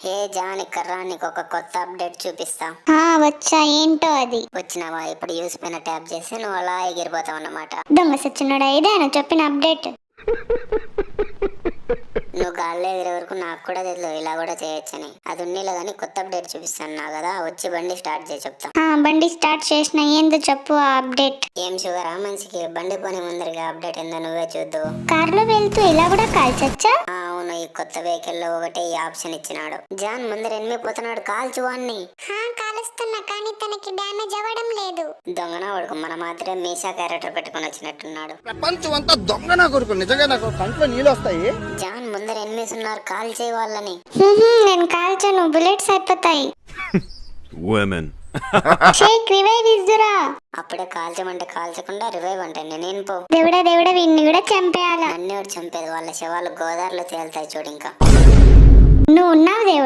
హే John, ఇక్కడ నీకు ఒక కొత్త అప్డేట్ చూపిస్తా. వచ్చా, ఏంటో అది? వచ్చినావా? ఇప్పుడు యూస్ పైన ట్యాప్ చేసి నువ్వు అలా ఎగిరిపోతావు అన్నమాట. దొంగ సచ్చినోడా, ఇదేనా చెప్పిన అప్డేట్? నువ్వు గాల్లో ఎగిరే వరకు నాకు కూడా తెలియదు ఇలా కూడా చేయొచ్చని. అది ఉన్నీలో కానీ కొత్త అప్డేట్ చూపిస్తాను కదా, వచ్చి బండి స్టార్ట్ చేసి చెప్తా. బండి స్టార్ట్ చేసిన, ఏందో చెప్పు ఆ అప్డేట్. ఏం షుగర్, ఆ మనిషికి బండి పోని ముందరిగా అప్డేట్ ఏందో నువ్వే చూద్దు. కార్లో వెళ్తూ ఇలా కూడా కాల్చొచ్చా? అవును, ఈ కొత్త వెహికల్ లో ఒకటే ఈ ఆప్షన్ ఇచ్చినాడు. జాన్ ముందర ఎనిమిపోతున్నాడు, కాల్చు వాణ్ణి. కాలుస్తున్నా, కానీ తనకి డ్యామేజ్ అవ్వడం లేదు. దొంగన వాడుకు మన మాత్రం మీసా క్యారెక్టర్ పెట్టుకుని వచ్చినట్టున్నాడు. ప్రపంచం అంతా దొంగ నా కొడుకు, నిజంగా నాకు కంట్లో నీళ్ళు వస్తాయి. జాన్ ముందర ఎనిమిస్ ఉన్నారు, కాల్ చేయ వాళ్ళని. నేను కాల్చను, బుల్లెట్స్ అయిపోతాయి. షేక్, రివైవ్ ఇద్దురా. అప్పుడే కాల్చమంటే కాల్చకుండా రివైవ్ అంటే నేను పో. దేవుడా దేవుడా, వీడిని కూడా చంపేయాలా? అన్ని చంపేది, వాళ్ళ శవాలు గోదావరిలో తేలుతాయి చూడు. ఇంకా నువ్వు ఉన్నావు దేవుడా.